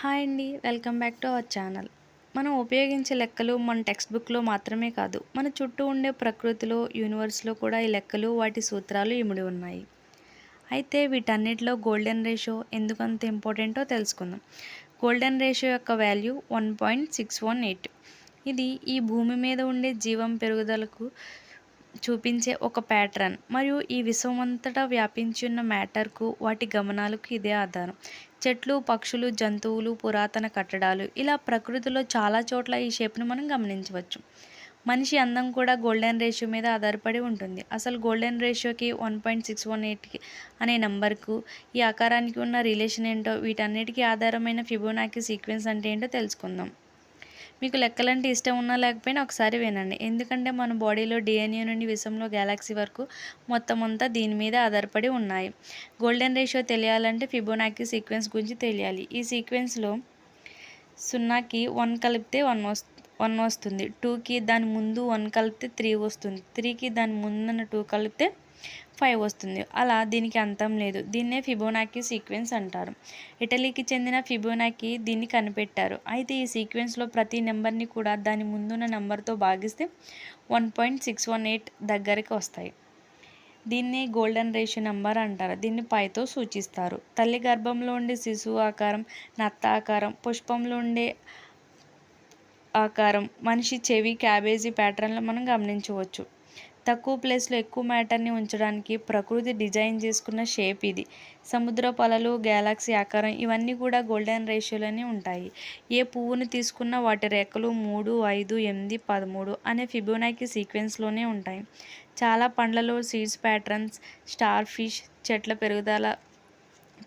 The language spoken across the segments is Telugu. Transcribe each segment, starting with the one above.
హాయ్ అండి. Welcome back to our channel. మనం ఉపయోగించే లెక్కలు మన టెక్స్ట్ బుక్‌లో మాత్రమే కాదు, మన చుట్టూ ఉండే ప్రకృతిలో, యూనివర్స్‌లో కూడా ఈ లెక్కలు, వాటి సూత్రాలు ఇమిడి ఉన్నాయి. అయితే వీటన్నిటిలో గోల్డెన్ రేషియో ఎందుకంత ఇంపార్టెంటో తెలుసుకుందాం. గోల్డెన్ రేషియో యొక్క వాల్యూ 1.618. ఇది ఈ భూమి మీద ఉండే జీవం పెరుగుదలకు చూపించే ఒక ప్యాటర్న్ మరియు ఈ విశ్వమంతటా వ్యాపించి ఉన్న మ్యాటర్కు, వాటి గమనాలకు ఇదే ఆధారం. చెట్లు, పక్షులు, జంతువులు, పురాతన కట్టడాలు ఇలా ప్రకృతిలో చాలా చోట్ల ఈ షేప్ను మనం గమనించవచ్చు. మనిషి అందం కూడా గోల్డెన్ రేషియో మీద ఆధారపడి ఉంటుంది. అసలు గోల్డెన్ రేషియోకి 1.618 అనే నంబర్కు, ఈ ఆకారానికి ఉన్న రిలేషన్ ఏంటో, వీటన్నిటికీ ఆధారమైన ఫిబొనాకీ సీక్వెన్స్ అంటే ఏంటో తెలుసుకుందాం. మీకు లెక్కలంటే ఇష్టం ఉన్నా లేకపోయినా ఒకసారి వినండి. ఎందుకంటే మన బాడీలో DNA నుండి విశ్వంలో గ్యాలక్సీ వరకు మొత్తం అంతా దీని మీద ఆధారపడి ఉన్నాయి. గోల్డెన్ రేషియో తెలియాలంటే ఫిబొనాకీ సీక్వెన్స్ గురించి తెలియాలి. ఈ సీక్వెన్స్లో 0కి 1 కలిపితే 1 వస్తుంది. 2కి దాని ముందు 1 కలిపితే 3 వస్తుంది. 3కి దాని ముందున్న 2 కలిపితే 5 వస్తుంది. అలా దీనికి అంతం లేదు. దీన్నే ఫిబొనాకీ సీక్వెన్స్ అంటారు. ఇటలీకి చెందిన ఫిబొనాకీ దీన్ని కనిపెట్టారు. అయితే ఈ సీక్వెన్స్లో ప్రతి నెంబర్ని కూడా దాని ముందున్న నెంబర్తో భాగిస్తే 1.618 దగ్గరికి వస్తాయి. దీన్నే గోల్డెన్ రేషియో నెంబర్ అంటారు. దీన్ని పైతో సూచిస్తారు. తల్లి గర్భంలో ఉండే శిశువు ఆకారం, నత్త ఆకారం, పుష్పంలో ఉండే ఆకారం, మనిషి చెవి, క్యాబేజీ ప్యాటర్న్లో మనం గమనించవచ్చు. తక్కువ ప్లేస్లో ఎక్కువ మ్యాటర్ని ఉంచడానికి ప్రకృతి డిజైన్ చేసుకున్న షేప్ ఇది. సముద్రపు అలలు, గ్యాలక్సీ ఆకారం ఇవన్నీ కూడా గోల్డెన్ రేషియోలోనే ఉంటాయి. ఏ పువ్వుని తీసుకున్నా వాటి రేఖలు 3, 5, 8, 13 అనే ఫిబొనాకీ సీక్వెన్స్లోనే ఉంటాయి. చాలా పండ్లలో సీడ్స్ ప్యాటర్న్స్, స్టార్ ఫిష్, చెట్ల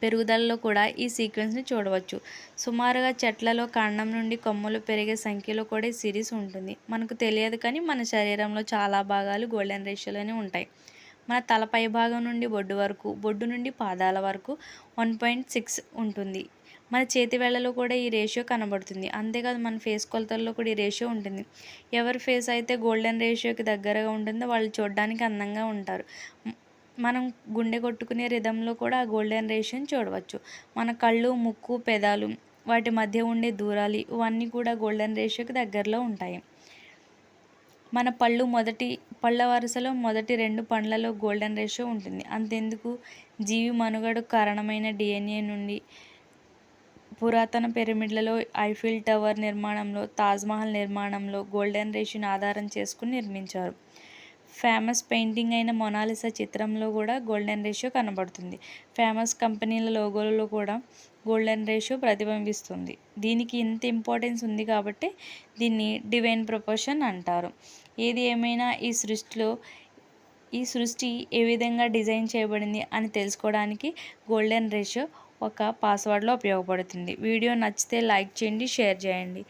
పెరుగుదలలో కూడా ఈ సీక్వెన్స్ని చూడవచ్చు. సుమారుగా చెట్లలో కాండం నుండి కొమ్మలు పెరిగే సంఖ్యలో కూడా ఈ సిరీస్ ఉంటుంది. మనకు తెలియదు కానీ మన శరీరంలో చాలా భాగాలు గోల్డెన్ రేషియోలోనే ఉంటాయి. మన తల పై భాగం నుండి బొడ్డు వరకు, బొడ్డు నుండి పాదాల వరకు 1.6 ఉంటుంది. మన చేతి వేళ్లలో కూడా ఈ రేషియో కనబడుతుంది. అంతేకాదు మన ఫేస్ కొలతల్లో కూడా ఈ రేషియో ఉంటుంది. ఎవరి ఫేస్ అయితే గోల్డెన్ రేషియోకి దగ్గరగా ఉంటుందో వాళ్ళు చూడడానికి అందంగా ఉంటారు. మనం గుండె కొట్టుకునే రిధంలో కూడా ఆ గోల్డెన్ రేషియోని చూడవచ్చు. మన కళ్ళు, ముక్కు, పెదాలు వాటి మధ్య ఉండే దూరాలు ఇవన్నీ కూడా గోల్డెన్ రేషియోకి దగ్గరలో ఉంటాయి. మన పళ్ళ వరుసలో మొదటి 2 పండ్లలో గోల్డెన్ రేషియో ఉంటుంది. అంతెందుకు, జీవి మనుగడకు కారణమైన DNA నుండి పురాతన పిరమిడ్లలో, ఐఫిల్ టవర్ నిర్మాణంలో, తాజ్మహల్ నిర్మాణంలో గోల్డెన్ రేషియోని ఆధారం చేసుకుని నిర్మించారు. ఫేమస్ పెయింటింగ్ అయిన మొనాలిసా చిత్రంలో కూడా గోల్డెన్ రేషియో కనబడుతుంది. ఫేమస్ కంపెనీల లోగోలలో కూడా గోల్డెన్ రేషియో ప్రతిబింబిస్తుంది. దీనికి ఇంత ఇంపార్టెన్స్ ఉంది కాబట్టి దీన్ని డివైన్ ప్రపోర్షన్ అంటారు. ఏది ఏమైనా ఈ సృష్టి ఏ విధంగా డిజైన్ చేయబడింది అని తెలుసుకోవడానికి గోల్డెన్ రేషియో ఒక పాస్వర్డ్లో ఉపయోగపడుతుంది. వీడియో నచ్చితే లైక్ చేయండి, షేర్ చేయండి.